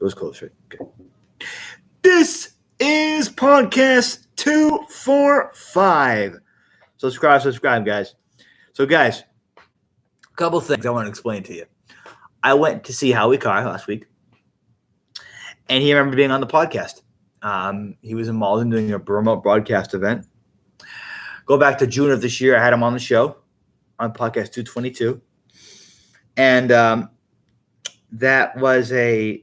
Goes closer. Okay. This is podcast 245. Subscribe, guys. So, guys, a couple things I want to explain to you. I went to see Howie Carr last week, and he remembered being on the podcast. He was in Malden doing a remote broadcast event. Go back to June of this year, I had him on the show on podcast 222. And that was a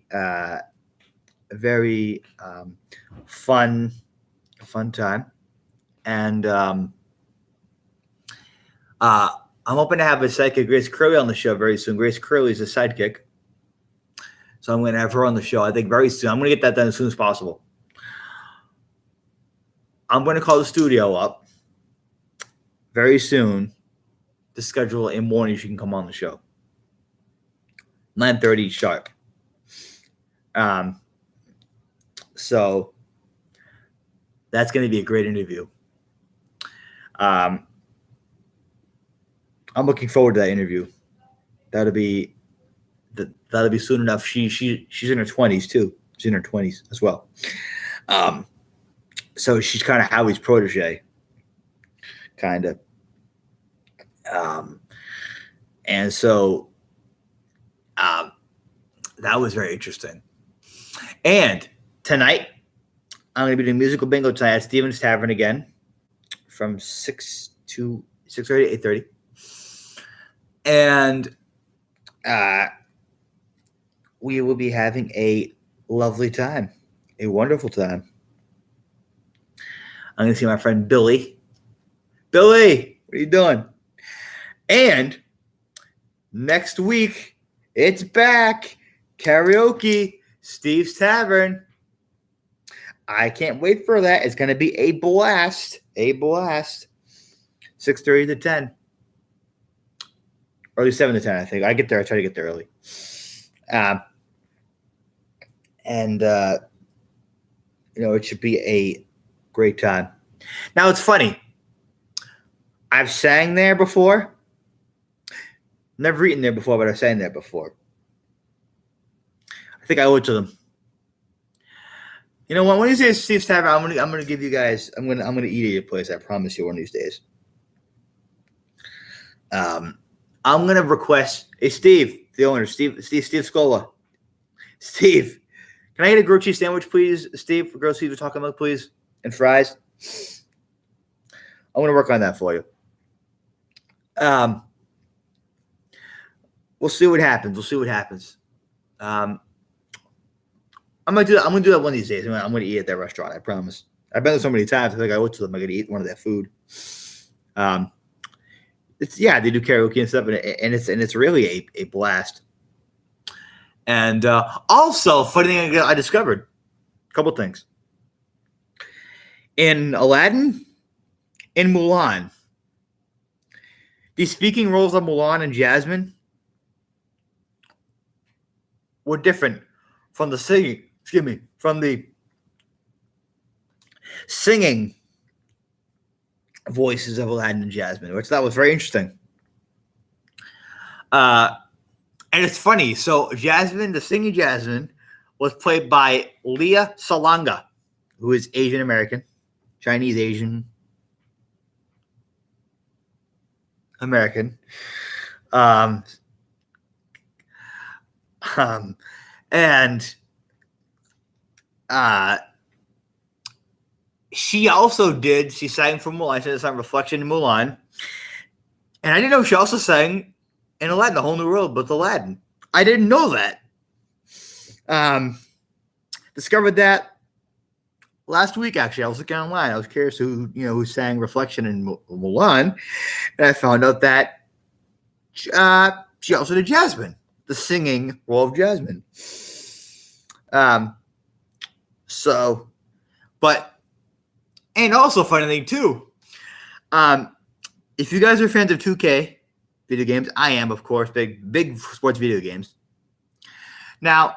very fun time. And I'm hoping to have a sidekick, Grace Curley, on the show very soon. Grace Curley is a sidekick. So I'm going to have her on the show, I think, very soon. I'm going to get that done as soon as possible. I'm going to call the studio up very soon to schedule a morning she can come on the show. 9:30 sharp. So that's going to be a great interview. I'm looking forward to that interview. That'll be soon enough. She's in her 20s too. She's in her 20s as well. So she's kind of Howie's protege, kind of. And so that was very interesting. And tonight, I'm going to be doing musical bingo tonight at Stevens Tavern again from 6 to 6:30 to 8:30. And we will be having a lovely time, a wonderful time. I'm going to see my friend Billy. Billy, what are you doing? And next week, it's back. Karaoke, Steve's Tavern. I can't wait for that. It's going to be a blast. 6:30 to 10. Early 7 to 10, I think. I try to get there early. It should be a great time. Now, it's funny. I've sang there before. Never eaten there before, but I've sang there before. I think I owe it to them. You know what? When you say Steve's Tavern, I'm gonna give you guys. I'm gonna eat at your place. I promise you, one of these days. I'm gonna request. Hey, Steve, the owner, Steve Scola. Steve, can I get a grilled cheese sandwich, please? Steve, for grilled cheese with taco milk, please, and fries. I'm gonna work on that for you. We'll see what happens. I'm gonna do that one of these days. I'm gonna eat at that restaurant. I promise. I've been there so many times. I think I went to them. I gotta eat one of their food. They do karaoke and stuff, and it's really a blast. And also, funny thing I discovered, a couple things. In Aladdin, in Mulan, the speaking roles of Mulan and Jasmine were different from the singing. From the singing voices of Aladdin and Jasmine, which that was very interesting. And it's funny. So Jasmine, the singing Jasmine, was played by Lea Salonga, who is Asian American, Chinese Asian American. She sang for Mulan. She sang Reflection in Mulan. And I didn't know she also sang in Aladdin, The Whole New World with Aladdin. I didn't know that. Discovered that last week, actually. I was looking online. I was curious who sang Reflection in Mulan. And I found out that she also did Jasmine, the singing role of Jasmine. And also funny thing too, if you guys are fans of 2K video games, I am, of course, big sports video games. Now,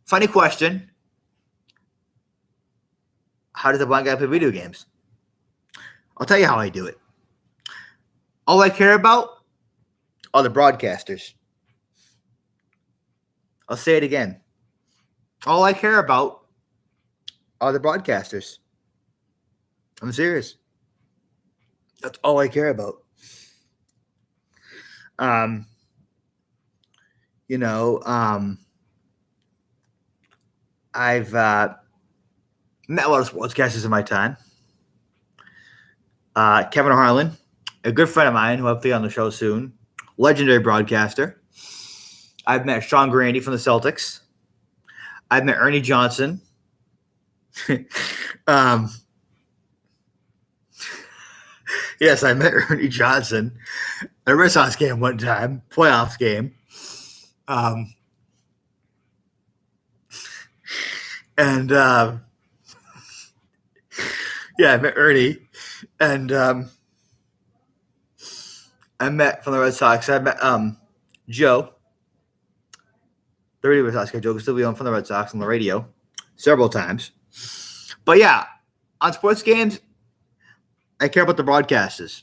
funny question: how does a blind guy play video games? I'll tell you how I do it. All I care about are the broadcasters. I'll say it again. All I care about are the broadcasters. I'm serious. That's all I care about. I've met a lot of sportscasters in my time. Kevin Harlan, a good friend of mine who I'll be on the show soon, legendary broadcaster. I've met Sean Grande from the Celtics. I've met Ernie Johnson. Yes, I met Ernie Johnson at a Red Sox game one time, playoffs game. Yeah, I met Ernie, and I met from the Red Sox. I met Joe, the radio Red Sox guy, Joe Castillo from the Red Sox on the radio several times. But yeah, on sports games, I care about the broadcasters.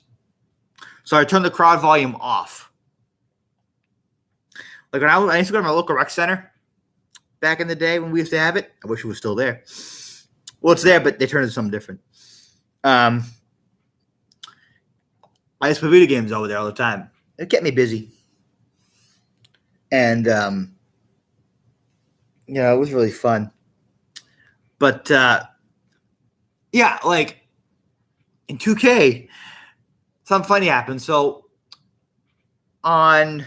So I turn the crowd volume off. Like when I used to go to my local rec center back in the day when we used to have it. I wish it was still there. Well, it's there, but they turned it to something different. I used to play video games over there all the time. It kept me busy. And, it was really fun. But, yeah, like in 2K, something funny happened. So on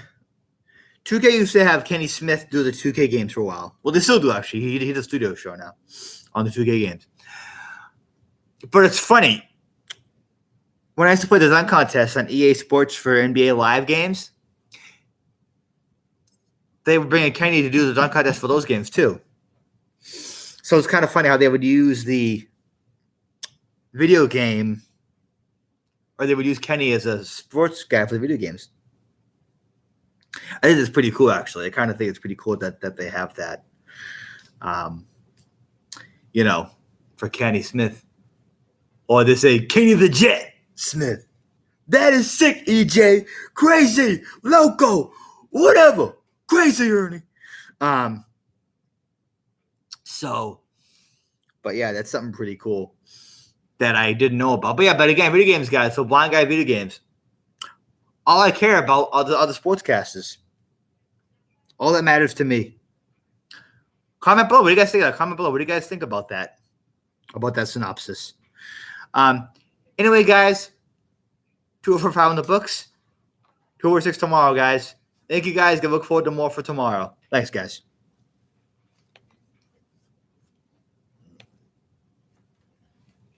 2K used to have Kenny Smith do the 2K games for a while. Well, they still do, actually. He did a studio show now on the 2K games. But it's funny. When I used to play the dunk contest on EA Sports for NBA Live games, they would bring in Kenny to do the dunk contest for those games too. So it's kind of funny how they would use the video game, or they would use Kenny as a sports guy for the video games. I think it's pretty cool, actually. I kind of think it's pretty cool that they have that, for Kenny Smith. Or they say, Kenny the Jet Smith. That is sick, EJ. Crazy. Loco. Whatever. Crazy, Ernie. But yeah, that's something pretty cool that I didn't know about. But again, video games, guys. So blind guy video games. All I care about are the other sportscasters. All that matters to me. Comment below. What do you guys think of that? Comment below. What do you guys think about that? About that synopsis? Anyway, guys, 205 in the books. 206 tomorrow, guys. Thank you, guys. I look forward to more for tomorrow. Thanks, guys.